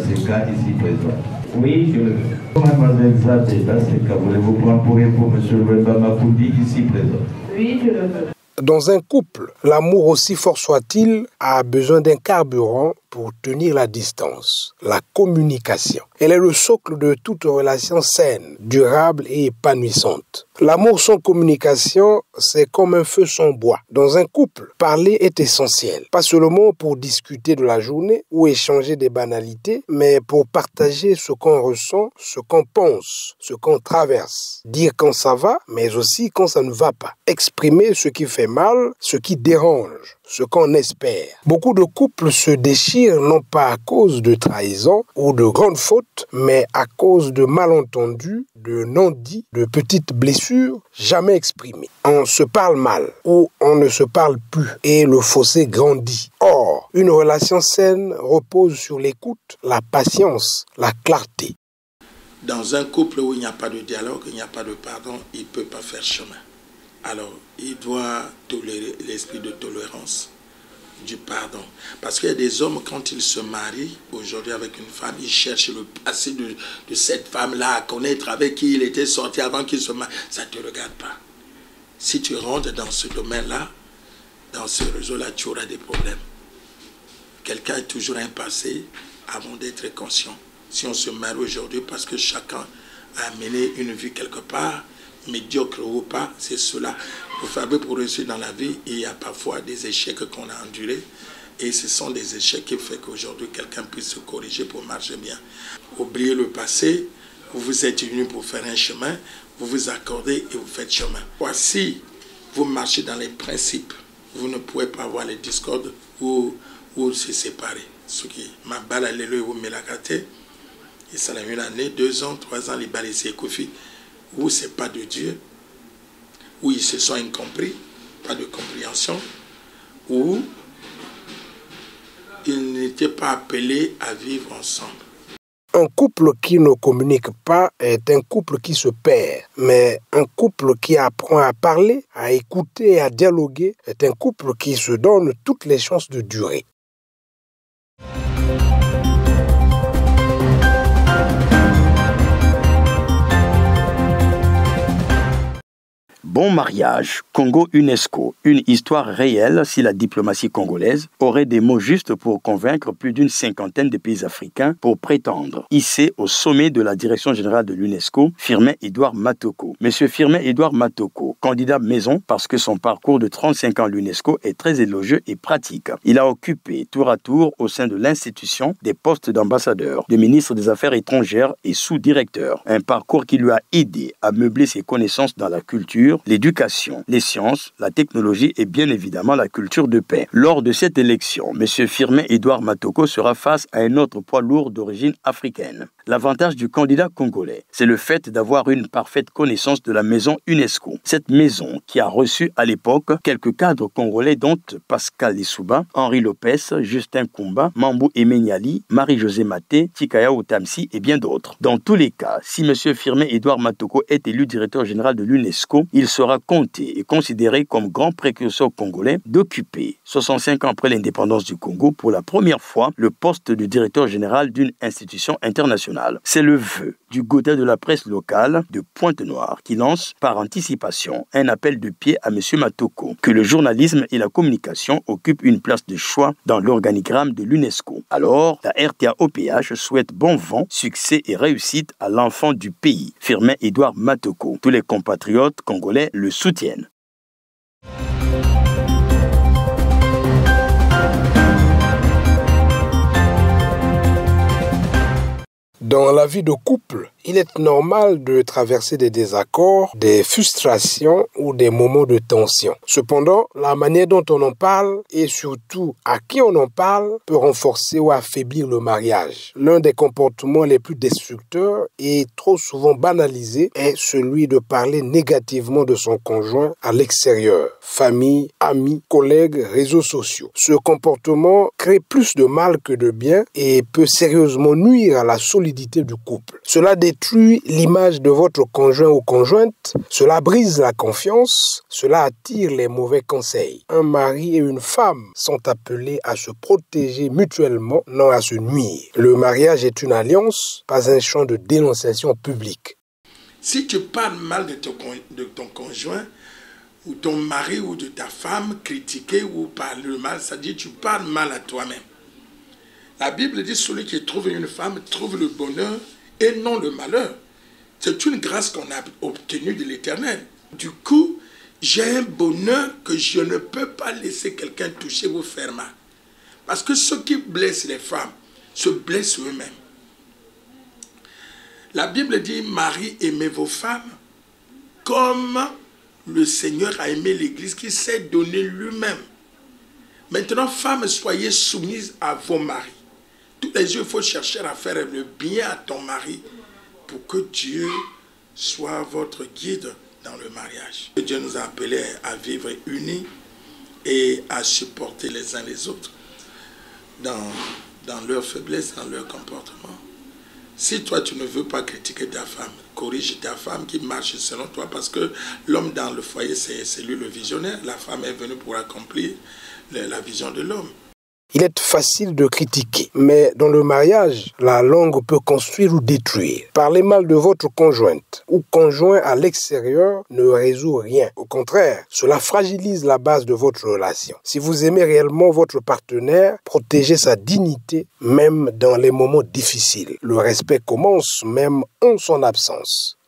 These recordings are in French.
Dasseka ici présent. Oui, je le veux. Mademoiselle Zadé Dasseka, voulez-vous prendre pour époux monsieur Wemba Mapoudi ici présent? Oui, je le veux. Dans un couple, l'amour, aussi fort soit-il, a besoin d'un carburant pour tenir la distance, la communication. Elle est le socle de toute relation saine, durable et épanouissante. L'amour sans communication, c'est comme un feu sans bois. Dans un couple, parler est essentiel. Pas seulement pour discuter de la journée ou échanger des banalités, mais pour partager ce qu'on ressent, ce qu'on pense, ce qu'on traverse. Dire quand ça va, mais aussi quand ça ne va pas. Exprimer ce qui fait mal, ce qui dérange, ce qu'on espère. Beaucoup de couples se déchirent non pas à cause de trahison ou de grandes fautes, mais à cause de malentendus, de non-dits, de petites blessures jamais exprimées. On se parle mal ou on ne se parle plus et le fossé grandit. Or, une relation saine repose sur l'écoute, la patience, la clarté. Dans un couple où il n'y a pas de dialogue, il n'y a pas de pardon, il ne peut pas faire chemin. Alors, il doit tolérer l'esprit de tolérance, du pardon. Parce qu'il y a des hommes, quand ils se marient, aujourd'hui avec une femme, ils cherchent le passé de cette femme-là, à connaître avec qui il était sorti avant qu'il se marie. Ça ne te regarde pas. Si tu rentres dans ce domaine-là, dans ce réseau-là, tu auras des problèmes. Quelqu'un a toujours un passé avant d'être conscient. Si on se marie aujourd'hui parce que chacun a mené une vie quelque part, médiocre ou pas, c'est cela. Vous savez, pour réussir dans la vie, il y a parfois des échecs qu'on a endurés. Et ce sont des échecs qui font qu'aujourd'hui, quelqu'un puisse se corriger pour marcher bien. Oubliez le passé, vous vous êtes unis pour faire un chemin, vous vous accordez et vous faites chemin. Si vous marchez dans les principes, vous ne pouvez pas avoir les discordes ou se séparer. Ce qui m'a balayé ou melakate, et ça a eu une année, 2 ans, 3 ans, les balayés Kofi, où ce n'est pas de Dieu, où ils se sont incompris, pas de compréhension, où ils n'étaient pas appelés à vivre ensemble. Un couple qui ne communique pas est un couple qui se perd, mais un couple qui apprend à parler, à écouter et à dialoguer est un couple qui se donne toutes les chances de durer. Bon mariage, Congo-UNESCO, une histoire réelle si la diplomatie congolaise aurait des mots justes pour convaincre plus d'une 50aine de pays africains pour prétendre hisser au sommet de la direction générale de l'UNESCO, Firmin-Edouard Matoko. Monsieur Firmin-Edouard Matoko, candidat maison parce que son parcours de 35 ans à l'UNESCO est très élogieux et pratique. Il a occupé tour à tour au sein de l'institution des postes d'ambassadeur, de ministre des Affaires étrangères et sous-directeur. Un parcours qui lui a aidé à meubler ses connaissances dans la culture, l'éducation, les sciences, la technologie et bien évidemment la culture de paix. Lors de cette élection, M. Firmin-Edouard Matoko sera face à un autre poids lourd d'origine africaine. L'avantage du candidat congolais, c'est le fait d'avoir une parfaite connaissance de la maison UNESCO. Cette maison qui a reçu à l'époque quelques cadres congolais dont Pascal Lissouba, Henri Lopez, Justin Kumba, Mambou Emenyali, Marie-Josée Maté, Tikaya Otamsi et bien d'autres. Dans tous les cas, si M. Firmin-Edouard Matoko est élu directeur général de l'UNESCO, il sera compté et considéré comme grand précurseur congolais d'occuper, 65 ans après l'indépendance du Congo, pour la première fois le poste de directeur général d'une institution internationale. C'est le vœu du Godin de la presse locale de Pointe-Noire qui lance par anticipation un appel de pied à M. Matoko que le journalisme et la communication occupent une place de choix dans l'organigramme de l'UNESCO. Alors, la RTA-OPH souhaite bon vent, succès et réussite à l'enfant du pays, Firmin-Edouard Matoko. Tous les compatriotes congolais le soutiennent. Dans la vie de couple, il est normal de traverser des désaccords, des frustrations ou des moments de tension. Cependant, la manière dont on en parle et surtout à qui on en parle peut renforcer ou affaiblir le mariage. L'un des comportements les plus destructeurs et trop souvent banalisés est celui de parler négativement de son conjoint à l'extérieur. Famille, amis, collègues, réseaux sociaux. Ce comportement crée plus de mal que de bien et peut sérieusement nuire à la solidité du couple. Cela détruit détruit l'image de votre conjoint ou conjointe, cela brise la confiance, cela attire les mauvais conseils. Un mari et une femme sont appelés à se protéger mutuellement, non à se nuire. Le mariage est une alliance, pas un champ de dénonciation publique. Si tu parles mal de ton conjoint, ou ton mari ou de ta femme, critiquer ou parler mal, ça dit tu parles mal à toi-même. La Bible dit celui qui trouve une femme trouve le bonheur et non le malheur. C'est une grâce qu'on a obtenue de l'Éternel. Du coup, j'ai un bonheur que je ne peux pas laisser quelqu'un toucher ou faire mal. Parce que ceux qui blessent les femmes se blessent eux-mêmes. La Bible dit, Marie, aimez vos femmes comme le Seigneur a aimé l'Église qui s'est donné lui-même. Maintenant, femmes, soyez soumises à vos maris. Tous les jours, il faut chercher à faire le bien à ton mari pour que Dieu soit votre guide dans le mariage. Dieu nous a appelés à vivre unis et à supporter les uns les autres dans leur faiblesse, dans leur comportement. Si toi, tu ne veux pas critiquer ta femme, corrige ta femme qui marche selon toi, parce que l'homme dans le foyer, c'est lui le visionnaire. La femme est venue pour accomplir la vision de l'homme. Il est facile de critiquer, mais dans le mariage, la langue peut construire ou détruire. Parler mal de votre conjointe ou conjoint à l'extérieur ne résout rien. Au contraire, cela fragilise la base de votre relation. Si vous aimez réellement votre partenaire, protégez sa dignité, même dans les moments difficiles. Le respect commence même en son absence.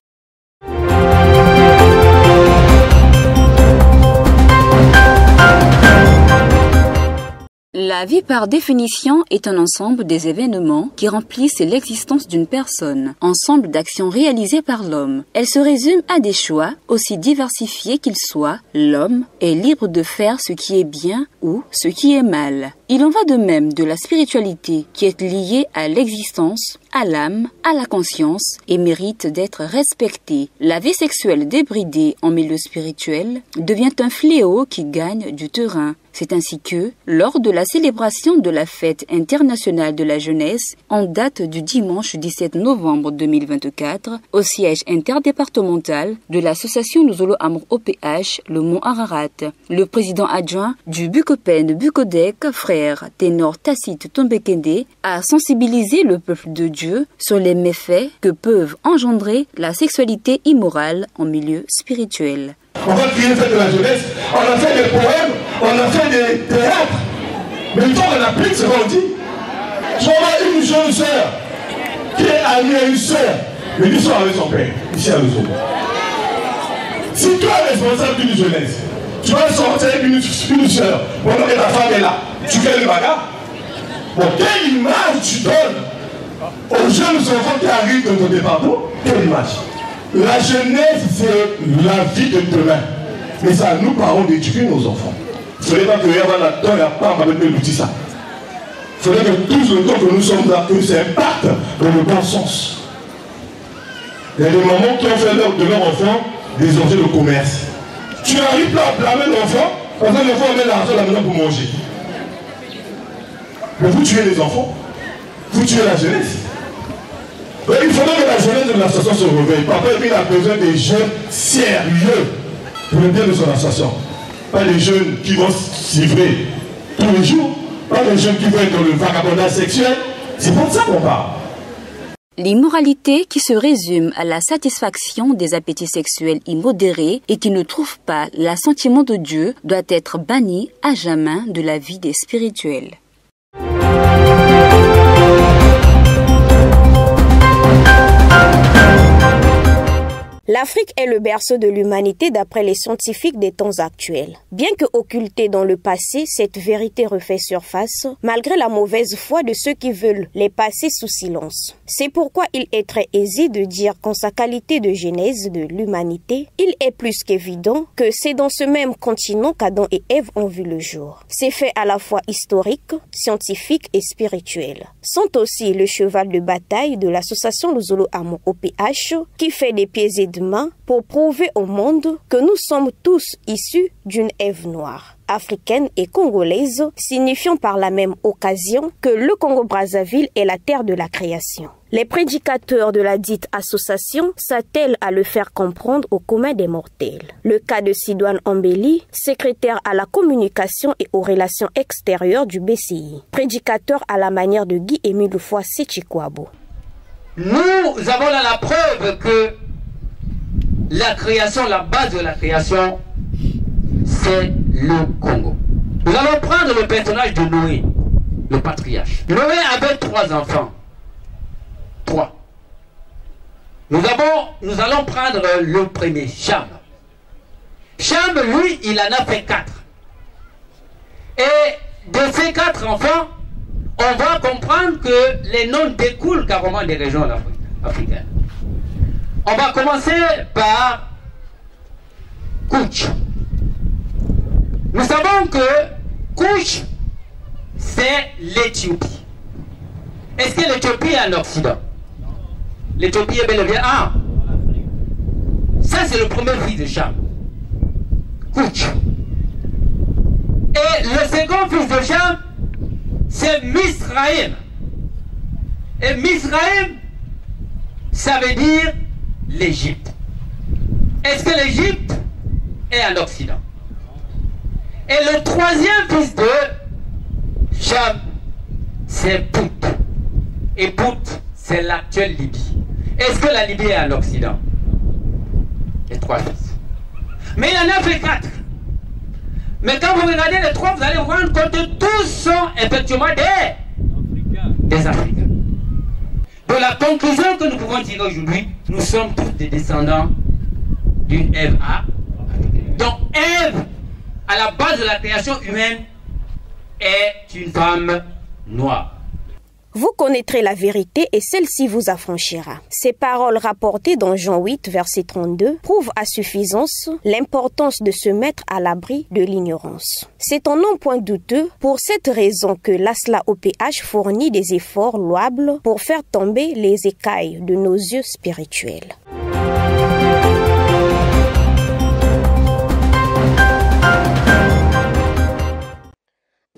La vie par définition est un ensemble des événements qui remplissent l'existence d'une personne, ensemble d'actions réalisées par l'homme. Elle se résume à des choix, aussi diversifiés qu'ils soient. L'homme est libre de faire ce qui est bien ou ce qui est mal. Il en va de même de la spiritualité qui est liée à l'existence, à l'âme, à la conscience et mérite d'être respectée. La vie sexuelle débridée en milieu spirituel devient un fléau qui gagne du terrain. C'est ainsi que, lors de la célébration de la fête internationale de la jeunesse, en date du dimanche 17 novembre 2024, au siège interdépartemental de l'association Luzolo Amour OPH, le Mont Ararat, le président adjoint du Bukopen Bukodek, frère Ténor Tacite Tombekende, a sensibilisé le peuple de Dieu sur les méfaits que peuvent engendrer la sexualité immorale en milieu spirituel. On va créer une fête de la jeunesse, on a fait des poèmes, on a fait des théâtres. Mais il faut qu'on applique ce qu'on dit. Je vois une jeune sœur qui est amie à une sœur, mais qui soit avec son père, ici à Luzolo. Si toi es responsable d'une jeunesse, tu vas sortir avec une sœur pendant que ta femme est là, tu fais le bagarre. Bon, quelle image tu donnes aux jeunes enfants qui arrivent dans ton département? Quelle image? La jeunesse, c'est la vie de demain. Mais c'est à nous, parents, d'éduquer nos enfants. Il ne faudrait pas que y ait là-dedans, il n'y a pas avec l'outil ça. Il faudrait que tout le temps que nous sommes là, que ça impacte dans le bon sens. Il y a des mamans qui ont fait de leur enfant des objets de commerce. Tu n'arrives pas à blâmer l'enfant parce que l'enfant met l'argent à la maison pour manger. Mais vous tuez les enfants, vous tuez la jeunesse. Donc, il faudrait que la jeunesse de l'association se réveille. Papa, il a besoin des jeunes sérieux pour le bien de son association. Pas des jeunes qui vont s'ivrer tous les jours. Pas des jeunes qui vont être dans le vagabondage sexuel. C'est pour ça qu'on parle. L'immoralité qui se résume à la satisfaction des appétits sexuels immodérés et qui ne trouve pas l'assentiment de Dieu doit être bannie à jamais de la vie des spirituels. L'Afrique est le berceau de l'humanité d'après les scientifiques des temps actuels. Bien que occultée dans le passé, cette vérité refait surface, malgré la mauvaise foi de ceux qui veulent les passer sous silence. C'est pourquoi il est très aisé de dire qu'en sa qualité de genèse de l'humanité, il est plus qu'évident que c'est dans ce même continent qu'Adam et Ève ont vu le jour. Ces faits à la fois historiques, scientifiques et spirituels sont aussi le cheval de bataille de l'association Luzolo Amour OPH qui fait des pieds et de collectivement pour prouver au monde que nous sommes tous issus d'une Ève noire, africaine et congolaise, signifiant par la même occasion que le Congo-Brazzaville est la terre de la création. Les prédicateurs de la dite association s'attellent à le faire comprendre au commun des mortels. Le cas de Sidoine Ambeli, secrétaire à la communication et aux relations extérieures du BCI, prédicateur à la manière de Guy-Émile Foissé-Chikwabo. Nous avons là la preuve que la création, la base de la création, c'est le Congo. Nous allons prendre le personnage de Noé, le patriarche. Noé avait 3 enfants. 3. Nous allons prendre le premier, Cham. Cham, lui, il en a fait 4. Et de ces 4 enfants, on va comprendre que les noms découlent carrément des régions africaines. On va commencer par Kouch. Nous savons que Kouch, c'est l'Éthiopie. Est-ce que l'Éthiopie est en Occident? L'Éthiopie est bel et bien ça, c'est le premier fils de Cham, Kouch. Et le second fils de Cham, c'est Misraïm. Et Misraïm, ça veut dire l'Égypte. Est-ce que l'Égypte est en Occident? Et le troisième fils de Cham, c'est Pout. Et Pout, c'est l'actuelle Libye. Est-ce que la Libye est en Occident? Les 3 fils. Mais il en a fait 4. Mais quand vous regardez les 3, vous allez vous rendre compte que tous sont effectivement des Africains. Donc la conclusion que nous pouvons tirer aujourd'hui, nous sommes tous des descendants d'une Ève africaine. Donc Ève, à la base de la création humaine, est une femme noire. Vous connaîtrez la vérité et celle-ci vous affranchira. Ces paroles rapportées dans Jean 8, verset 32, prouvent à suffisance l'importance de se mettre à l'abri de l'ignorance. C'est en non point douteux pour cette raison que l'ASLA OPH fournit des efforts louables pour faire tomber les écailles de nos yeux spirituels.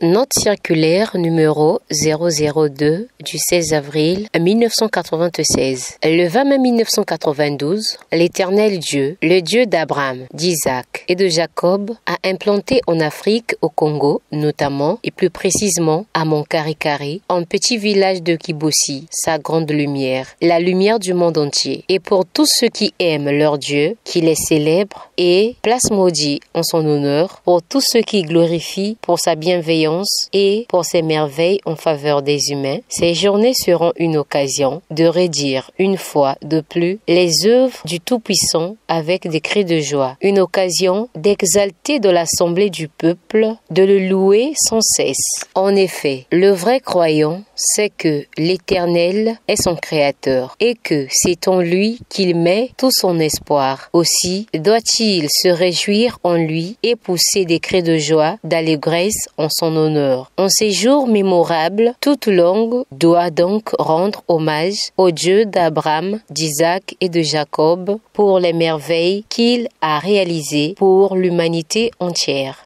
Note circulaire numéro 002 du 16 avril 1996. Le 20 mai 1992, l'Éternel Dieu, le Dieu d'Abraham, d'Isaac et de Jacob, a implanté en Afrique, au Congo notamment, et plus précisément à Monkarikari, un petit village de Kibossi, sa grande lumière, la lumière du monde entier. Et pour tous ceux qui aiment leur Dieu, qui les célèbrent, et place maudit en son honneur, pour tous ceux qui glorifient pour sa bienveillance et pour ses merveilles en faveur des humains, ces journées seront une occasion de redire une fois de plus les œuvres du Tout-Puissant avec des cris de joie, une occasion d'exalter de l'assemblée du peuple, de le louer sans cesse. En effet, le vrai croyant sait que l'Éternel est son Créateur et que c'est en lui qu'il met tout son espoir. Aussi doit-il se réjouir en lui et pousser des cris de joie, d'allégresse en son honneur. En ces jours mémorables, toute langue doit donc rendre hommage au Dieu d'Abraham, d'Isaac et de Jacob pour les merveilles qu'il a réalisées pour l'humanité entière.